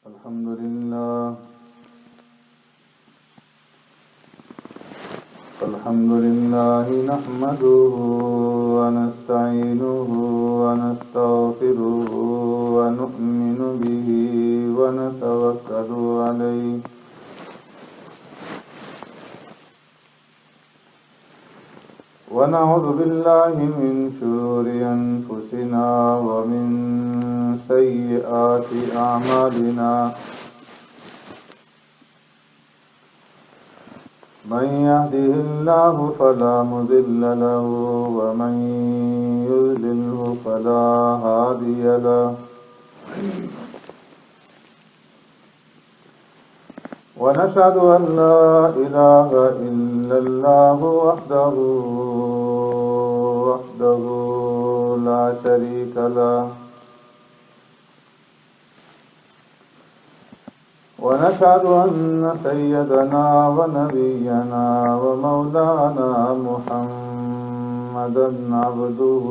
الحمد لله نحمده ونستعينه ونستغفره ونؤمن به ونتوكل عليه ونعوذ بالله من شرور أنفسنا ومن سيئات أعمالنا من يهده الله فلا مضل له ومن يضلله فلا هادي له ونشهد أن لا إله إلا الله وحده لا شريك له ونشهد أن سيدنا ونبينا ومولانا محمدا عبده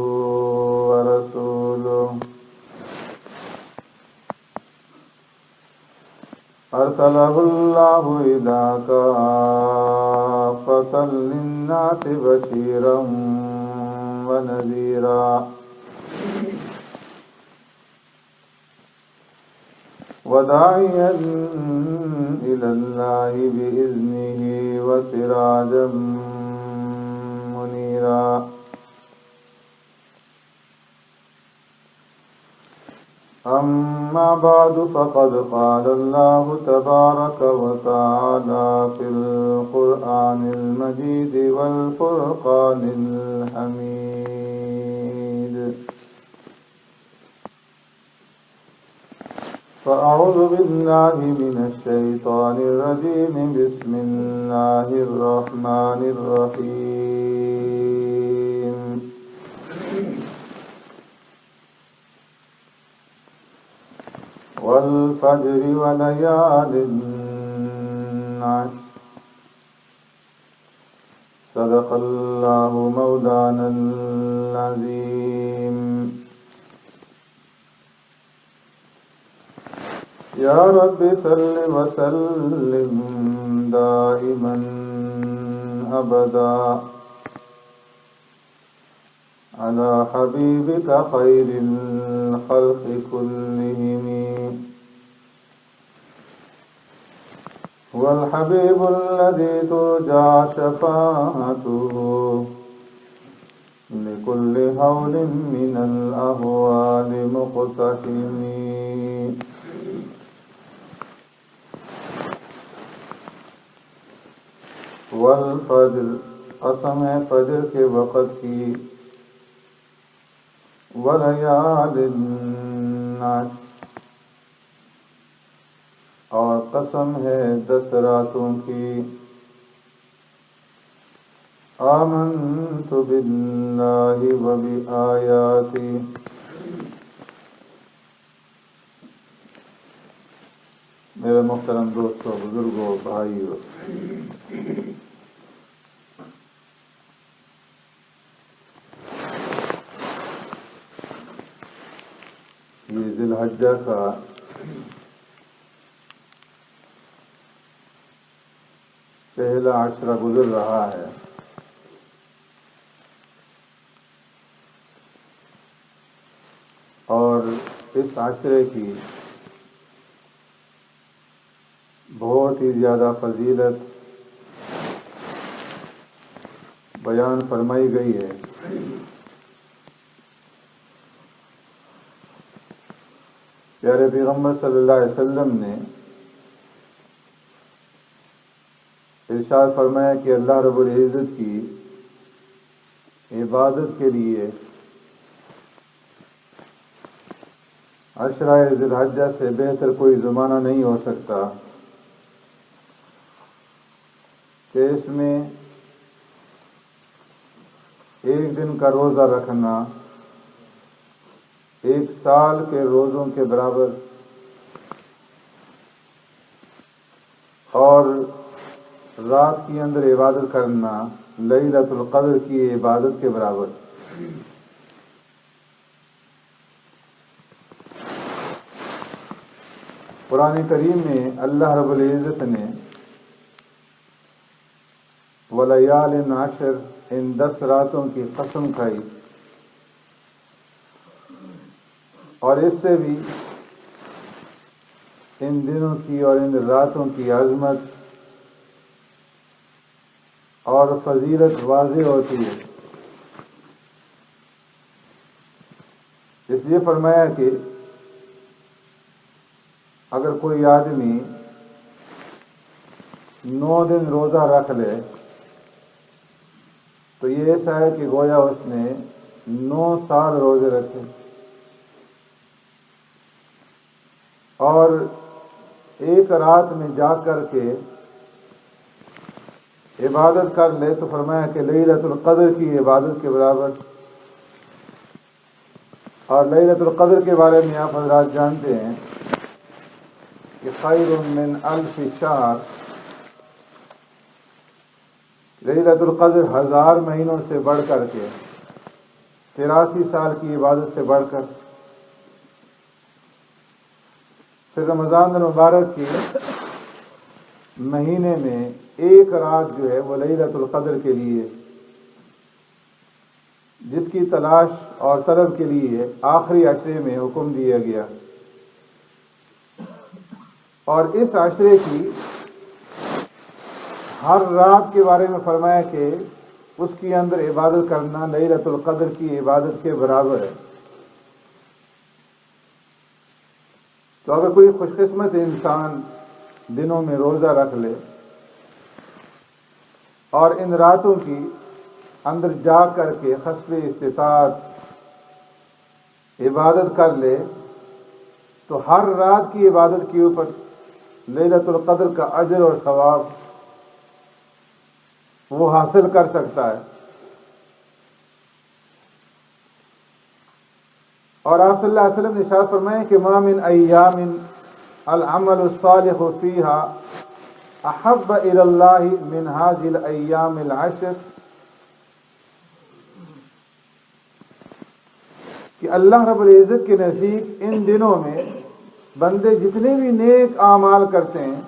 ورسوله أرسله الله إلى كافة للناس بشيرا ونذيرا وداعيا إلى الله بإذنه وسراجا منيرا أما بعد فقد قال الله تبارك وتعالى في القرآن المجيد والفرقان الحميد فأعوذ بالله من الشيطان الرجيم بسم الله الرحمن الرحيم والفجر وليال عشر صدق الله مولانا العظيم يا رب صل وسلم دائما أبدا على حبيبك خير الخلق كلهم هو الحبيب الذي ترجى شفاعته لكل هول من الأهوال مقتحم والفجر قسم ہے فجر کے وقت کی ولیال عشر اور قسم ہے 10 راتوں کی آمنت باللہ و بآیاتی میرے محترم دوستوں بزرگوں بھائیوں یہ ذی الحجہ کا پہلا عشرہ گزر رہا ہے اور اس عشرے کی بہت ہی زیادہ فضیلت بیان فرمائی گئی ہے۔ پیارے پیغمبر صلی اللہ علیہ وسلم نے ارشاد فرمایا کہ اللہ رب العزت کی عبادت کے لیے عشرہ ذی الحجہ سے بہتر کوئی زمانہ نہیں ہو سکتا کہ اس میں ایک دن کا روزہ رکھنا 1 سال کے روزوں کے برابر اور رات کے اندر عبادت کرنا لیلۃ القدر کی عبادت کے برابر۔ قرآن کریم میں اللہ رب العزت نے وَلَيَالٍ عَشْرٍ ان 10 راتوں کی قسم کھائی، اور اس سے بھی ان دنوں کی اور ان راتوں کی عظمت اور فضیلت واضح ہوتی ہے۔ اس لیے فرمایا کہ اگر کوئی آدمی 9 دن روزہ رکھ لے تو یہ ایسا ہے کہ گویا اس نے 9 سال روزے رکھے، اور ایک رات میں جا کر کے عبادت کر لے تو فرمایا کہ لیلۃ القدر کی عبادت کے برابر۔ اور لیلۃ القدر کے بارے میں آپ حضرات جانتے ہیں کہ خیر من الف شہر، لیلۃ القدر 1000 مہینوں سے بڑھ کر کے 83 سال کی عبادت سے بڑھ کر۔ پھر رمضان المبارک کے مہینے میں ایک رات جو ہے وہ لیلۃ القدر کے لیے، جس کی تلاش اور طلب کے لیے آخری عشرے میں حکم دیا گیا، اور اس عشرے کی ہر رات کے بارے میں فرمایا کہ اس کے اندر عبادت کرنا لیلۃ القدر کی عبادت کے برابر ہے۔ تو اگر کوئی خوش قسمت انسان دنوں میں روزہ رکھ لے اور ان راتوں کی اندر جا کر کے حسب استطاعت عبادت کر لے تو ہر رات کی عبادت کے اوپر لیلۃ القدر کا اجر اور ثواب وہ حاصل کر سکتا ہے۔ اور آپ صلی اللہ علیہ وسلم نے ارشاد فرمایا کہ ما من ایام العمل الصالح فیها احب الی اللہ من هذه الایام العشر، کہ اللہ رب العزت کے نزدیک ان دنوں میں بندے جتنے بھی نیک اعمال کرتے ہیں،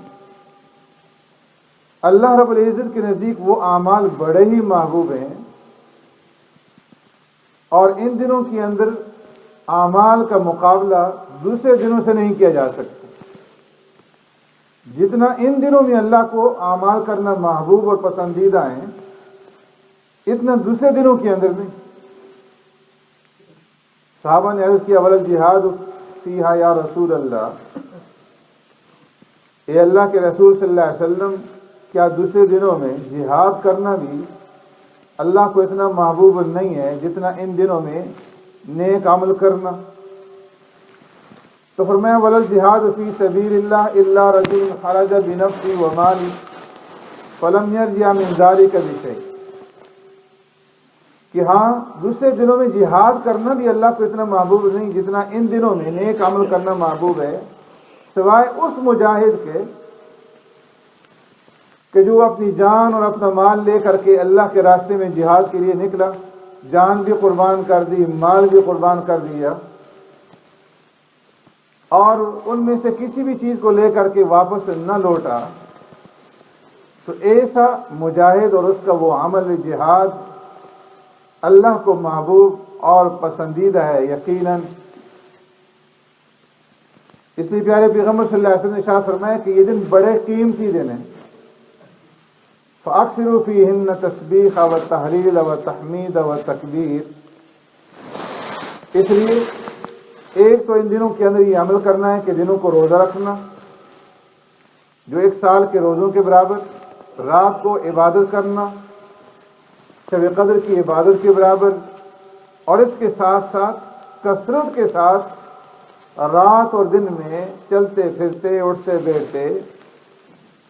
اللہ رب العزت کے نزدیک وہ اعمال بڑے ہی محبوب ہیں، اور ان دنوں کے اندر اعمال کا مقابلہ دوسرے دنوں سے نہیں کیا جا سکتا۔ جتنا ان دنوں میں اللہ کو اعمال کرنا محبوب اور پسندیدہ ہیں، اتنا دوسرے دنوں کے اندر نہیں۔ صحابہ نے عرض کیا ولل جہاد فیہا یا رسول اللہ، اے اللہ کے رسول صلی اللہ علیہ وسلم، کیا دوسرے دنوں میں جہاد کرنا بھی اللہ کو اتنا محبوب نہیں ہے جتنا ان دنوں میں نیک عمل کرنا؟ تو فرمایا ولل جہاد فی سبیل اللہ الا رجل خرج بنفسہ ومالہ فلم یرجع من ذلک بشیء، کہ ہاں دوسرے دنوں میں جہاد کرنا بھی اللہ کو اتنا محبوب نہیں جتنا ان دنوں میں نیک عمل کرنا محبوب ہے، سوائے اس مجاہد کے کہ جو اپنی جان اور اپنا مال لے کر کے اللہ کے راستے میں جہاد کے لیے نکلا، جان بھی قربان کر دی، مال بھی قربان کر دیا، اور ان میں سے کسی بھی چیز کو لے کر کے واپس نہ لوٹا، تو ایسا مجاہد اور اس کا وہ عمل جہاد اللہ کو محبوب اور پسندیدہ ہے یقیناً۔ اس لیے پیارے پیغمبر صلی اللہ علیہ وسلم نے ارشاد فرمایا کہ یہ دن بڑے قیمتی دن ہیں، فَأَكْثِرُوا فِيهِنَّ تَسْبِيحَ وَالتَّهْلِيلَ وَالتَّحْمِيدَ وَالتَّكْبِيرَ۔ اس لیے ایک تو ان دنوں کے اندر یہ عمل کرنا ہے کہ دنوں کو روزہ رکھنا جو 1 سال کے روزوں کے برابر، رات کو عبادت کرنا شب قدر کی عبادت کے برابر، اور اس کے ساتھ ساتھ کثرت کے ساتھ رات اور دن میں چلتے پھرتے اٹھتے بیٹھتے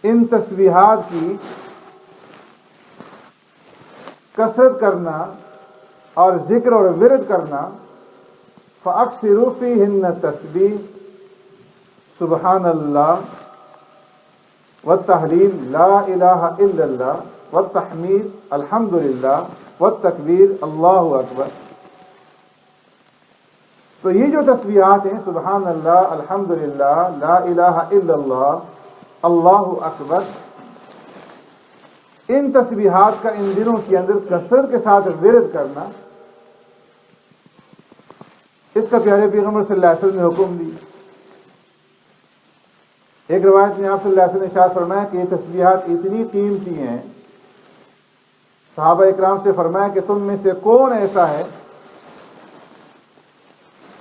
ان تسبیحات کی کثرت کرنا اور ذکر اور ورد کرنا۔ فَأَكْثِرُوا فِيهِنَّ تَسْبِيحَ سبحان اللہ والتحلیل لا الہ الا اللہ والتحمید الحمد للہ والتکبیر اللہ اکبر۔ تو تو یہ جو تسبیحات ہیں سبحان اللہ، الحمدللہ، لا الہ الا اللہ، اللہ اکبر، ان تسبیحات کا ان دنوں کے اندر کثرت کے ساتھ ورد کرنا، اس کا پیارے پیغمبر صلی اللہ علیہ وسلم نے حکم دی۔ ایک روایت میں آپ صلی اللہ علیہ وسلم نے ارشاد فرمایا کہ یہ تسبیحات اتنی قیمتی ہیں، صحابہ اکرام سے فرمایا کہ تم میں سے کون ایسا ہے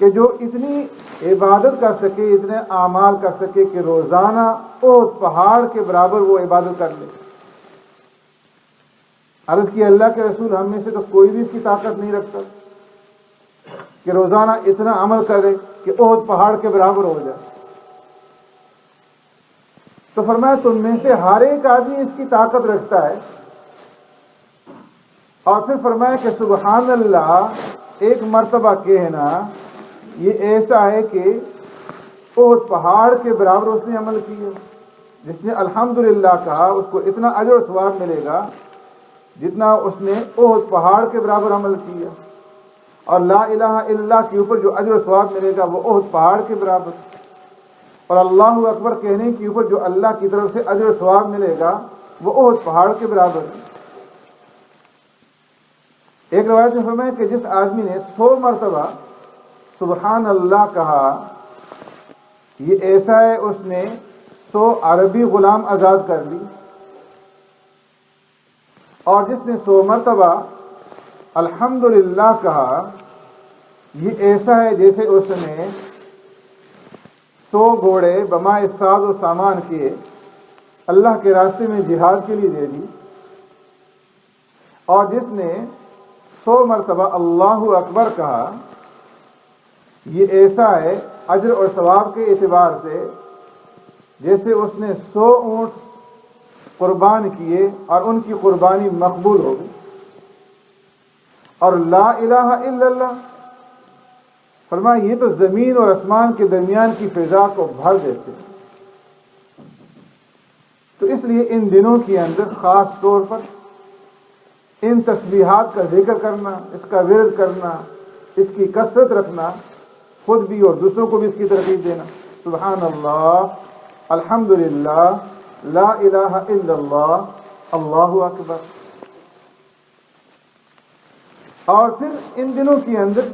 کہ جو اتنی عبادت کر سکے، اتنے اعمال کر سکے کہ روزانہ احد پہاڑ کے برابر وہ عبادت کر لے؟ عرض کی اللہ کے رسول، ہم میں سے تو کوئی بھی اس کی طاقت نہیں رکھتا کہ روزانہ اتنا عمل کرے کہ احد پہاڑ کے برابر ہو جائے۔ تو فرمایا تم میں سے ہر ایک آدمی اس کی طاقت رکھتا ہے، اور پھر فرمایا کہ سبحان اللہ ایک مرتبہ کہنا یہ ایسا ہے کہ احد پہاڑ کے برابر اس نے عمل کیا۔ جس نے الحمدللہ کہا اس کو اتنا اجر و ثواب ملے گا جتنا اس نے احد پہاڑ کے برابر عمل کیا، اور لا الہ الا اللہ کے اوپر جو اجر و ثواب ملے گا وہ احد پہاڑ کے برابر، اور اللہ اکبر کہنے کے اوپر جو اللہ کی طرف سے اجر و ثواب ملے گا وہ احد پہاڑ کے برابر ہے۔ ایک روایت میں فرمایا کہ جس آدمی نے 100 مرتبہ سبحان اللہ کہا، یہ ایسا ہے اس نے 100 عربی غلام آزاد کر لی، اور جس نے 100 مرتبہ الحمدللہ کہا، یہ ایسا ہے جیسے اس نے 100 گھوڑے بمائے ساز و سامان کیے اللہ کے راستے میں جہاد کے لیے دے دی، اور جس نے 100 مرتبہ اللہ اکبر کہا، یہ ایسا ہے اجر اور ثواب کے اعتبار سے جیسے اس نے 100 اونٹ قربان کیے اور ان کی قربانی مقبول ہو گئی۔ اور لا الہ الا اللہ فرمایا یہ تو زمین اور آسمان کے درمیان کی فضا کو بھر دیتے ہیں۔ تو اس لیے ان دنوں کے اندر خاص طور پر ان تسبیحات کا ذکر کرنا، اس کا ورد کرنا، اس کی کثرت رکھنا، خود بھی اور دوسروں کو بھی اس کی ترغیب دینا۔ سبحان اللہ، الحمدللہ، لا الہ الا اللہ، اللہ اکبر۔ اور پھر ان دنوں کے اندر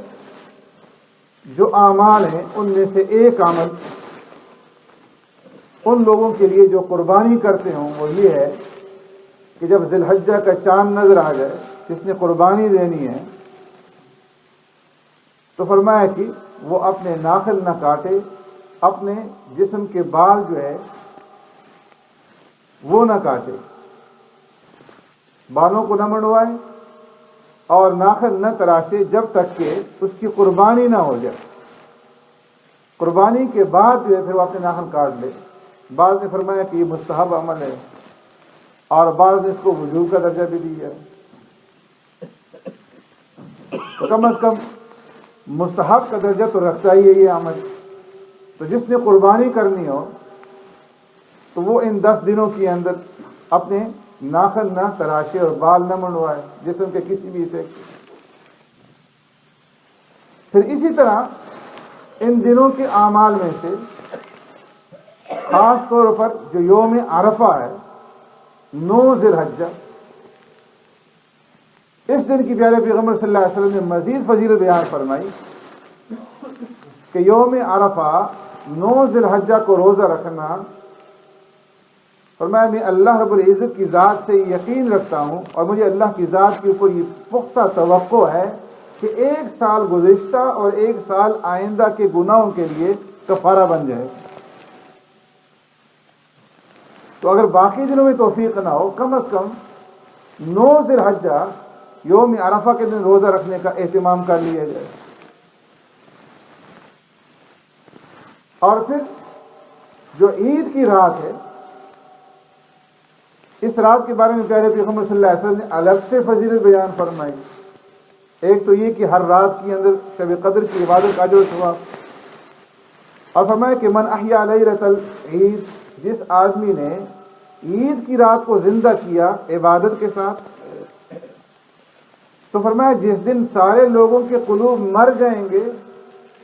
جو اعمال ہیں ان میں سے ایک عمل ان لوگوں کے لیے جو قربانی کرتے ہوں وہ یہ ہے کہ جب ذی الحجہ کا چاند نظر آ جائے، جس نے قربانی دینی ہے، تو فرمایا کہ وہ اپنے ناخن نہ کاٹے، اپنے جسم کے بال جو ہے وہ نہ کاٹے، بالوں کو نہ منڈوائے اور ناخن نہ تراشے جب تک کہ اس کی قربانی نہ ہو جائے۔ قربانی کے بعد جو ہے پھر وہ اپنے ناخن کاٹ لے۔ بعض نے فرمایا کہ یہ مستحب عمل ہے، اور بعض نے اس کو وجوب کا درجہ بھی دیا ہے۔ تو کم از کم مستحب کا درجہ تو رکھتا ہی ہے یہ عمل۔ تو جس نے قربانی کرنی ہو تو وہ ان 10 دنوں کے اندر اپنے ناخن نہ تراشے اور بال نہ منڈوائے جسم کے کسی بھی حصے۔ پھر اسی طرح ان دنوں کے اعمال میں سے خاص طور پر جو یوم عرفہ ہے، 9 ذی الحجہ، اس دن کی پیارے پیغمبر صلی اللہ علیہ وسلم نے مزید فضیلت بیان فرمائی کہ یوم عرفہ 9 ذی الحجہ کو روزہ رکھنا، فرمایا میں اللہ رب العزت کی ذات سے یقین رکھتا ہوں اور مجھے اللہ کی ذات کے اوپر یہ پختہ توقع ہے کہ 1 سال گزشتہ اور 1 سال آئندہ کے گناہوں کے لیے کفارہ بن جائے۔ تو اگر باقی دنوں میں توفیق نہ ہو، کم از کم 9 ذی الحجہ یوم عرفہ کے دن روزہ رکھنے کا اہتمام کر لیا جائے۔ اور پھر جو عید کی رات ہے، اس رات کے بارے میں پیارے پیغمبر صلی اللہ علیہ وسلم نے الگ سے فضیلت بیان فرمائی۔ ایک تو یہ کہ ہر رات کے اندر شب قدر کی عبادت کا اجر و ثواب، اور فرمایا کہ من احیا لیلۃ العید، جس آدمی نے عید کی رات کو زندہ کیا عبادت کے ساتھ، تو فرمایا جس دن سارے لوگوں کے قلوب مر جائیں گے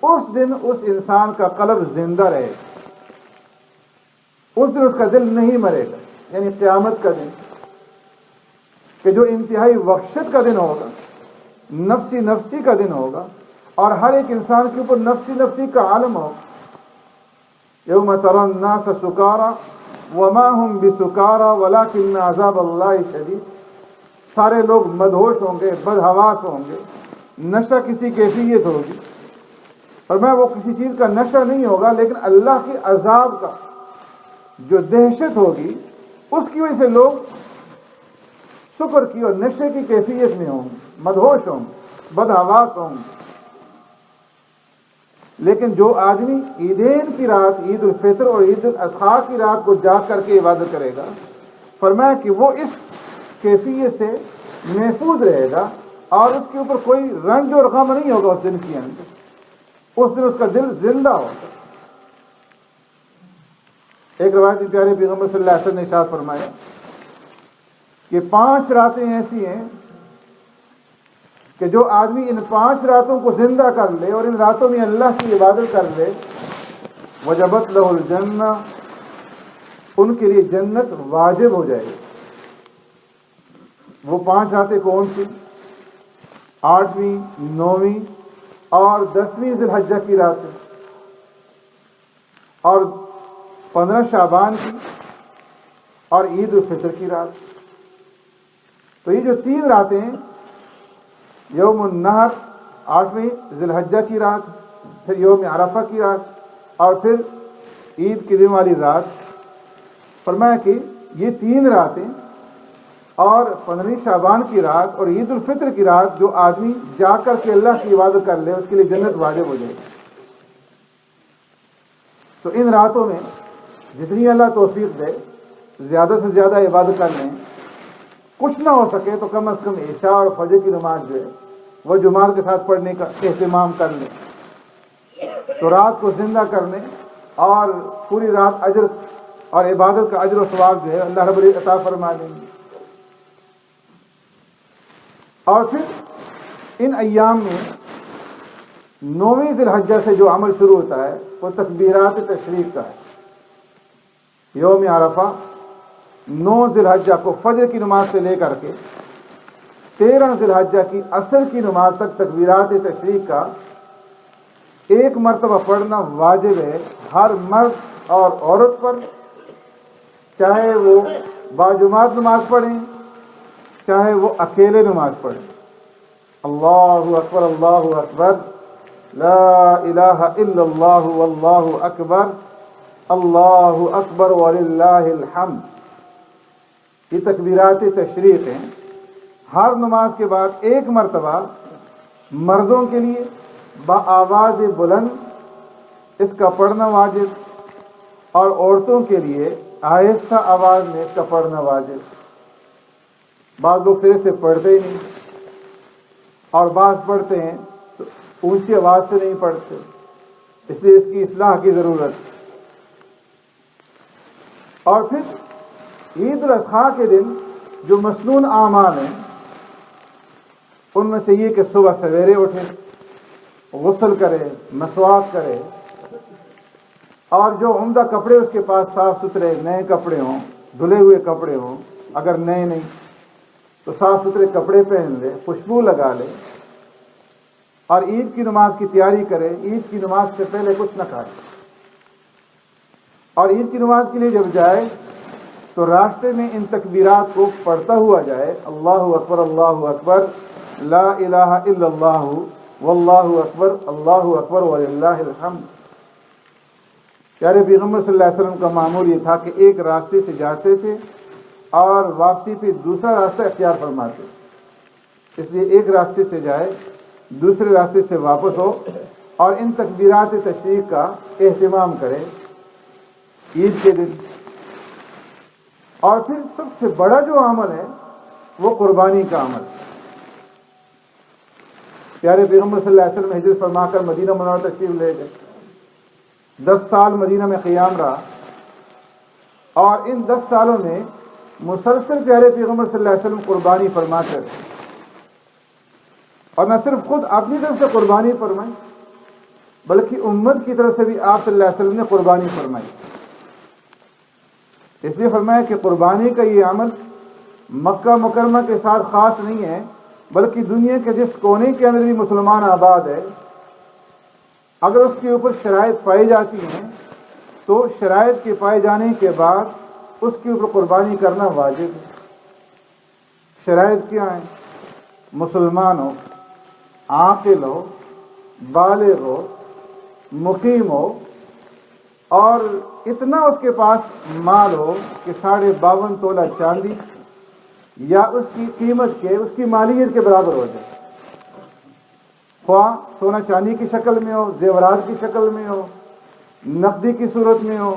اس دن اس انسان کا قلب زندہ رہے گا، اس دن اس کا دل نہیں مرے گا، یعنی قیامت کا دن کہ جو انتہائی وحشت کا دن ہوگا، نفسی نفسی کا دن ہوگا، اور ہر ایک انسان کے اوپر نفسی نفسی کا عالم ہوگا۔ یوم تری الناس سکارا وما هم بسکارا ولکن عذاب اللہ شدید، سارے لوگ مدہوش ہوں گے، بدحواس ہوں گے، نشہ کسی کیفیت ہوگی، اور میں وہ کسی چیز کا نشہ نہیں ہوگا، لیکن اللہ کے عذاب کا جو دہشت ہوگی اس کی وجہ سے لوگ شکر کی اور نشے کی کیفیت میں ہوں گے، مدہوش ہوں گے، بدحواس ہوں گے۔ لیکن جو آدمی عیدین کی رات، عید الفطر اور عید الاضحیٰ کی رات کو جاگ کر کے عبادت کرے گا، فرمایا کہ وہ اس کیفیت سے محفوظ رہے گا اور اس کے اوپر کوئی رنج اور غم نہیں ہوگا اس دن کے اندر، اس دن اس کا دل زندہ ہوگا۔ ایک روایت میں پیارے پیغمبر صلی اللہ علیہ وسلم نے ارشاد فرمایا کہ 5 راتیں ایسی ہیں کہ جو آدمی ان 5 راتوں کو زندہ کر لے اور ان راتوں میں اللہ کی عبادت کر لے، وجبت لہ الجنہ، ان کے لیے جنت واجب ہو جائے گی۔ وہ 5 راتیں کون سی؟ 8ویں، 9ویں اور 10ویں ذی الحجہ کی راتیں، اور 15 شعبان کی، اور عید الفطر کی رات۔ تو یہ جو 3 راتیں ہیں، یوم النحر 8ویں ذی الحجہ کی رات، پھر یوم عرفہ کی رات، اور پھر عید کے دن والی رات، فرمایا کہ یہ 3 راتیں اور 15 شعبان کی رات اور عید الفطر کی رات جو آدمی جا کر کے اللہ کی عبادت کر لے، اس کے لیے جنت واجب ہو جائے گی۔ تو ان راتوں میں جتنی اللہ توفیق دے زیادہ سے زیادہ عبادت کر لیں، کچھ نہ ہو سکے تو کم از کم عشاء اور فجر کی نماز جو ہے وہ جماعت کے ساتھ پڑھنے کا اہتمام کر لیں، تو رات کو زندہ کرنے اور پوری رات اجر اور عبادت کا اجر و ثواب جو ہے اللہ رب العزت عطا فرما دیں گے۔ اور پھر ان ایام میں 9ویں ذی الحجہ سے جو عمل شروع ہوتا ہے وہ تکبیرات تشریق کا ہے۔ یوم عرفہ 9 ذی الحجہ کو فجر کی نماز سے لے کر کے 13 ذی الحجہ کی عصر کی نماز تک تکبیرات تشریق کا 1 مرتبہ پڑھنا واجب ہے ہر مرد اور عورت پر، چاہے وہ باجماعت نماز پڑھیں چاہے وہ اکیلے نماز پڑھیں۔ اللہ اکبر اللہ اکبر، لا الہ الا اللہ واللہ اکبر، اللہ اکبر وللہ الحمد، یہ تکبیرات تشریق ہیں۔ ہر نماز کے بعد 1 مرتبہ مردوں کے لیے بآواز بلند اس کا پڑھنا واجب، اور عورتوں کے لیے آہستہ آواز میں اس کا پڑھنا واجب۔ بعض لوگ سرے سے پڑھتے ہی نہیں، اور بعض پڑھتے ہیں تو اونچی آواز سے نہیں پڑھتے، اس لیے اس کی اصلاح کی ضرورت ہے۔ اور پھر عید الاضحیٰ کے دن جو مسنون اعمال ہیں ان میں سے یہ کہ صبح سویرے اٹھے، غسل کرے، مسواک کرے، اور جو عمدہ کپڑے اس کے پاس صاف ستھرے نئے کپڑے ہوں، دھلے ہوئے کپڑے ہوں، اگر نئے نہیں تو صاف ستھرے کپڑے پہن لے، خوشبو لگا لے، اور عید کی نماز کی تیاری کرے۔ عید کی نماز سے پہلے کچھ نہ کھائے، اور عید کی نماز کے لیے جب جائے تو راستے میں ان تکبیرات کو پڑھتا ہوا جائے، اللہ اکبر لا الہ الا اللہ واللہ اکبر وللہ الحمد۔ پیارے پیغمبر صلی اللہ علیہ وسلم کا معمول یہ تھا کہ ایک راستے سے جاتے تھے اور واپسی پہ دوسرا راستہ اختیار فرماتے، اس لیے ایک راستے سے جائے دوسرے راستے سے واپس ہو اور ان تکبیرات تشریق کا اہتمام کرے عید کے دن۔ اور پھر سب سے بڑا جو عمل ہے وہ قربانی کا عمل۔ پیارے پیغمبر صلی اللہ علیہ وسلم ہجرت فرما کر مدینہ منورہ تشریف لے گئے، 10 سال مدینہ میں قیام رہا، اور ان 10 سالوں میں مسلسل پیارے پیغمبر صلی اللہ علیہ وسلم قربانی فرماتے رہے، اور نہ صرف خود اپنی طرف سے قربانی فرمائی بلکہ امت کی طرف سے بھی آپ صلی اللہ علیہ وسلم نے قربانی فرمائی. اس لیے فرمایا کہ قربانی کا یہ عمل مکہ مکرمہ کے ساتھ خاص نہیں ہے، بلکہ دنیا کے جس کونے کے اندر بھی مسلمان آباد ہے، اگر اس کے اوپر شرائط پائی جاتی ہیں تو شرائط کے پائے جانے کے بعد اس کے اوپر قربانی کرنا واجب ہے. شرائط کیا ہیں؟ مسلمان ہو، عاقل ہو، بالغ ہو، مقیم ہو، اور اتنا اس کے پاس مال ہو کہ 52.5 تولہ چاندی یا اس کی قیمت کے، اس کی مالیت کے برابر ہو جائے. خواہ سونا چاندی کی شکل میں ہو، زیورات کی شکل میں ہو، نقدی کی صورت میں ہو،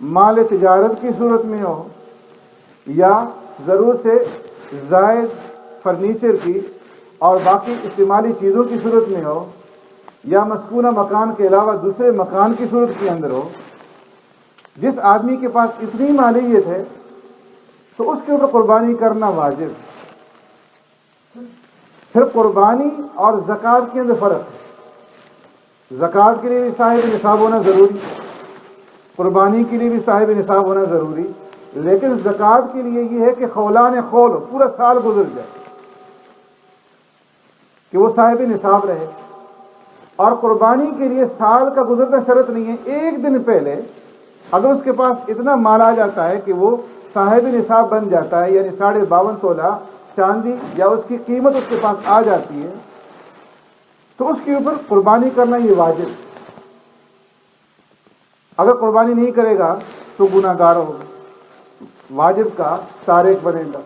مال تجارت کی صورت میں ہو، یا ضرورت سے زائد فرنیچر کی اور باقی استعمالی چیزوں کی صورت میں ہو، یا مسکونہ مکان کے علاوہ دوسرے مکان کی صورت کے اندر ہو. جس آدمی کے پاس اتنی مالیت ہے تو اس کے اوپر قربانی کرنا واجب. پھر قربانی اور زکوٰۃ کے اندر فرق ہے. زکوٰۃ کے لیے بھی صاحب نصاب ہونا ضروری، قربانی کے لیے بھی صاحب نصاب ہونا ضروری، لیکن زکوٰۃ کے لیے یہ ہے کہ خولان خول پورا سال گزر جائے کہ وہ صاحب نصاب رہے. اور قربانی کے لیے سال کا گزرنا شرط نہیں ہے، ایک دن پہلے اگر اس کے پاس اتنا مال آ جاتا ہے کہ وہ صاحب نصاب بن جاتا ہے، یعنی 52.5 تولہ چاندی یا اس کی قیمت اس کے پاس آ جاتی ہے، تو اس کے اوپر قربانی کرنا یہ واجب. اگر قربانی نہیں کرے گا تو گناہ گار ہوگا، واجب کا تارک بنے گا.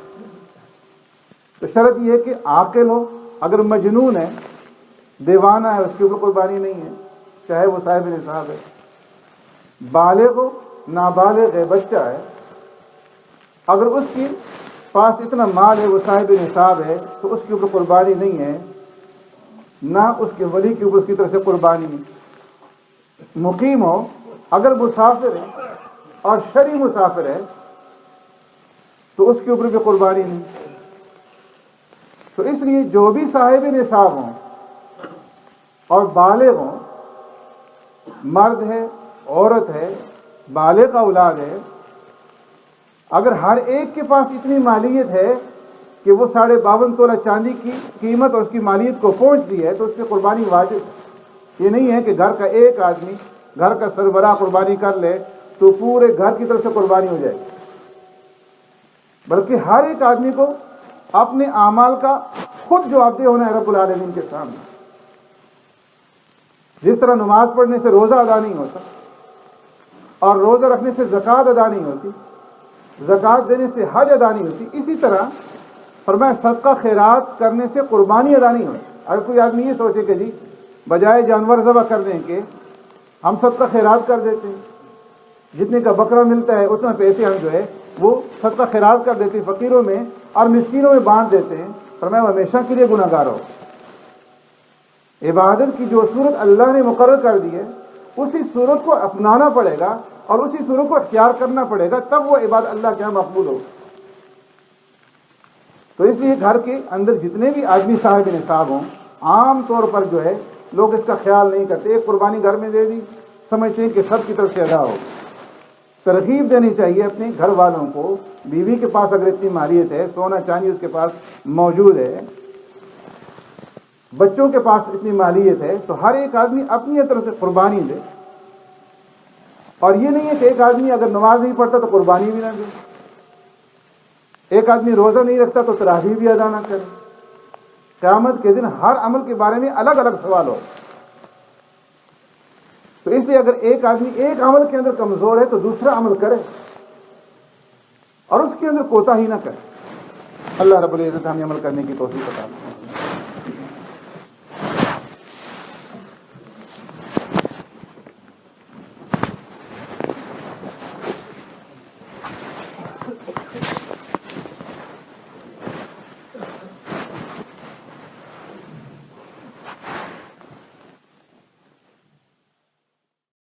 تو شرط یہ ہے کہ عاقل ہو. اگر مجنون ہے، دیوانہ ہے، اس کے اوپر قربانی نہیں ہے چاہے وہ صاحب نصاب ہے. بالغ ہو، نابالغ ہے، بچہ ہے، اگر اس کی پاس اتنا مال ہے، وہ صاحب نصاب ہے، تو اس کے اوپر قربانی نہیں ہے، نہ اس کے ولی کے اوپر اس کی طرف سے قربانی نہیں. مقیم ہو، اگر مسافر ہے اور شرعی مسافر ہے تو اس کے اوپر بھی قربانی نہیں. تو اس لیے جو بھی صاحب نصاب ہوں اور بالغ ہوں، مرد ہے، عورت ہے، بالغ اولاد ہے، اگر ہر ایک کے پاس اتنی مالیت ہے کہ وہ 52.5 تولہ چاندی کی قیمت اور اس کی مالیت کو پہنچتی ہے تو اس پہ قربانی واجب. یہ نہیں ہے کہ گھر کا ایک آدمی، گھر کا سربراہ قربانی کر لے تو پورے گھر کی طرف سے قربانی ہو جائے، بلکہ ہر ایک آدمی کو اپنے اعمال کا خود جواب دہ ہونا ہے رب العالمین کے سامنے. جس طرح نماز پڑھنے سے روزہ ادا نہیں ہوتا اور روزہ رکھنے سے زکوٰۃ ادا نہیں ہوتی، زکوٰۃ دینے سے حج ادا نہیں ہوتی، اسی طرح فرمایا صدقہ خیرات کرنے سے قربانی ادا نہیں ہوتی. اگر کوئی آدمی یہ سوچے کہ جی بجائے جانور ذبح کرنے کے ہم صدقہ خیرات کر دیتے ہیں، جتنے کا بکرا ملتا ہے اتنا پیسے ہم جو ہے وہ صدقہ خیرات کر دیتے ہیں، فقیروں میں اور مسکینوں میں بانٹ دیتے ہیں، فرمایا وہ ہمیشہ کے لیے گناہ گار ہو. عبادت کی جو صورت اللہ نے مقرر کر دی ہے اسی صورت کو اپنانا پڑے گا اور اسی صورت کو اختیار کرنا پڑے گا، تب وہ عبادت اللہ کے یہاں مقبول ہو. تو اس لیے گھر کے اندر جتنے بھی آدمی صاحب نصاب ہوں، عام طور پر جو ہے لوگ اس کا خیال نہیں کرتے. ایک قربانی گھر میں دے دی، سمجھتے ہیں کہ سب کی طرف سے ادا ہو. ترغیب دینی چاہیے اپنے گھر والوں کو. بیوی کے پاس اگر اتنی مالیت ہے، سونا چاندی اس کے پاس موجود ہے، بچوں کے پاس اتنی مالیت ہے، تو ہر ایک آدمی اپنی طرف سے قربانی دے. اور یہ نہیں ہے کہ ایک آدمی اگر نماز نہیں پڑھتا تو قربانی بھی نہ دے، ایک آدمی روزہ نہیں رکھتا تو تراویح بھی ادا نہ کرے. قیامت کے دن ہر عمل کے بارے میں الگ الگ سوال ہو. تو اس لیے اگر ایک آدمی ایک عمل کے اندر کمزور ہے تو دوسرا عمل کرے اور اس کے اندر کوتاہی نہ کرے. اللہ رب العزت ہمیں عمل کرنے کی توفیق عطا فرمائے.